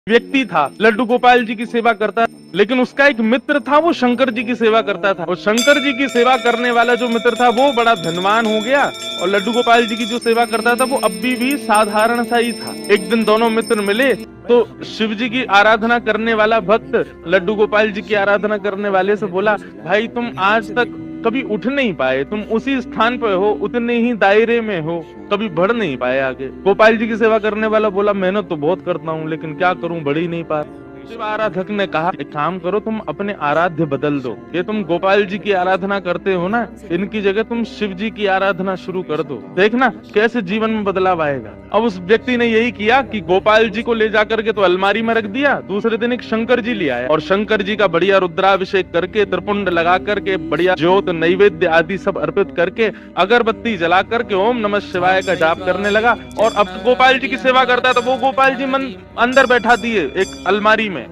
व्यक्ति था, लड्डू गोपाल जी की सेवा करता, लेकिन उसका एक मित्र था, वो शंकर जी की सेवा करता था। और शंकर जी की सेवा करने वाला जो मित्र था वो बड़ा धनवान हो गया, और लड्डू गोपाल जी की जो सेवा करता था वो अभी भी साधारण सा ही था। एक दिन दोनों मित्र मिले तो शिव जी की आराधना करने वाला भक्त लड्डू गोपाल जी की आराधना करने वाले से बोला, भाई तुम आज तक कभी उठ नहीं पाए, तुम उसी स्थान पर हो, उतने ही दायरे में हो, कभी बढ़ नहीं पाए आगे। गोपाल जी की सेवा करने वाला बोला, मेहनत तो बहुत करता हूँ लेकिन क्या करूं, बढ़ ही नहीं पा। शिव आराधक ने कहा, एक काम करो, तुम अपने आराध्य बदल दो। ये तुम गोपाल जी की आराधना करते हो ना, इनकी जगह तुम शिव जी की आराधना शुरू कर दो, देखना कैसे जीवन में बदलाव आएगा। अब उस व्यक्ति ने यही किया कि गोपाल जी को ले जाकर के तो अलमारी में रख दिया, दूसरे दिन एक शंकर जी ले आया और शंकर जी का बढ़िया रुद्राभिषेक करके, त्रिपुंड लगा करके, बढ़िया ज्योत नैवेद्य आदि सब अर्पित करके, अगरबत्ती जला करके ओम नमः शिवाय का जाप करने लगा। और अब गोपाल जी की सेवा करता है तो वो गोपाल जी मन अंदर बैठा दिए एक अलमारी में,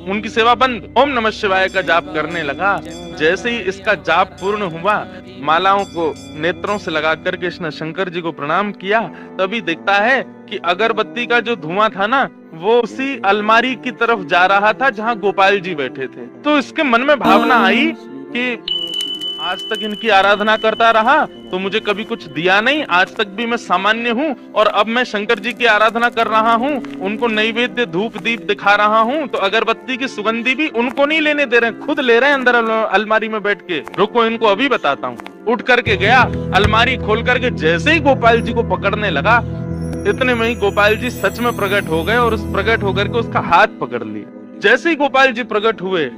उनकी सेवा बंद, ओम नमः शिवाय का जाप करने लगा। जैसे ही इसका जाप पूर्ण हुआ, मालाओं को नेत्रों से लगा करके इसने शंकर जी को प्रणाम किया, तभी दिखता है कि अगरबत्ती का जो धुआं था ना, वो उसी अलमारी की तरफ जा रहा था जहां गोपाल जी बैठे थे। तो इसके मन में भावना आई कि आज तक इनकी आराधना करता रहा तो मुझे कभी कुछ दिया नहीं, आज तक भी मैं सामान्य हूँ, और अब मैं शंकर जी की आराधना कर रहा हूँ, उनको नैवेद्य धूप दीप दिखा रहा हूँ, तो अगरबत्ती की सुगंधी भी उनको नहीं लेने दे रहे, खुद ले रहे हैं अंदर अलमारी में बैठ के। रुको इनको अभी बताता हूँ। उठ करके गया, अलमारी खोल करके जैसे ही गोपाल जी को पकड़ने लगा, इतने में ही गोपाल जी सच में प्रकट हो गए और उस प्रकट होकर के उसका हाथ पकड़ लिया। जैसे ही गोपाल जी प्रकट हुए,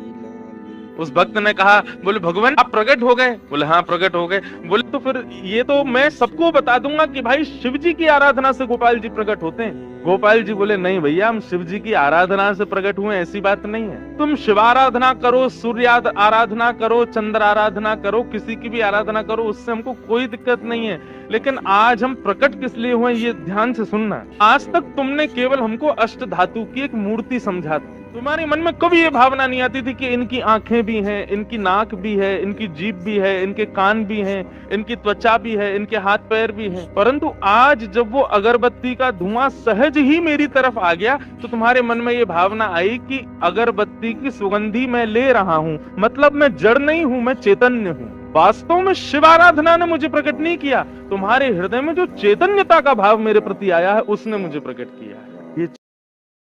उस भक्त ने कहा, बोले भगवान आप प्रकट हो गए? बोले हाँ प्रकट हो गए। बोले तो फिर ये तो मैं सबको बता दूंगा कि भाई शिव जी की आराधना से गोपाल जी प्रकट होते हैं। गोपाल जी बोले नहीं भैया, हम शिव जी की आराधना से प्रकट हुए, ऐसी बात नहीं है। तुम शिव आराधना करो, सूर्य आराधना करो, चंद्र आराधना करो, किसी की भी आराधना करो, उससे हमको कोई दिक्कत नहीं है, लेकिन आज हम प्रकट किस लिए हुए ये ध्यान से सुनना। आज तक तुमने केवल हमको अष्ट धातु की एक मूर्ति समझा, तुम्हारे मन में कभी ये भावना नहीं आती थी कि इनकी आंखें भी हैं, इनकी नाक भी है, इनकी जीभ भी है, इनके कान भी हैं, इनकी त्वचा भी है, इनके हाथ पैर भी हैं। परंतु आज जब वो अगरबत्ती का धुआं सहज ही मेरी तरफ आ गया तो तुम्हारे मन में ये भावना आई कि अगरबत्ती की सुगंधी मैं ले रहा हूँ, मतलब मैं जड़ नहीं हूँ, मैं चैतन्य हूँ। वास्तव में शिव आराधना ने मुझे प्रकट नहीं किया, तुम्हारे हृदय में जो चैतन्यता का भाव मेरे प्रति आया है उसने मुझे प्रकट किया है।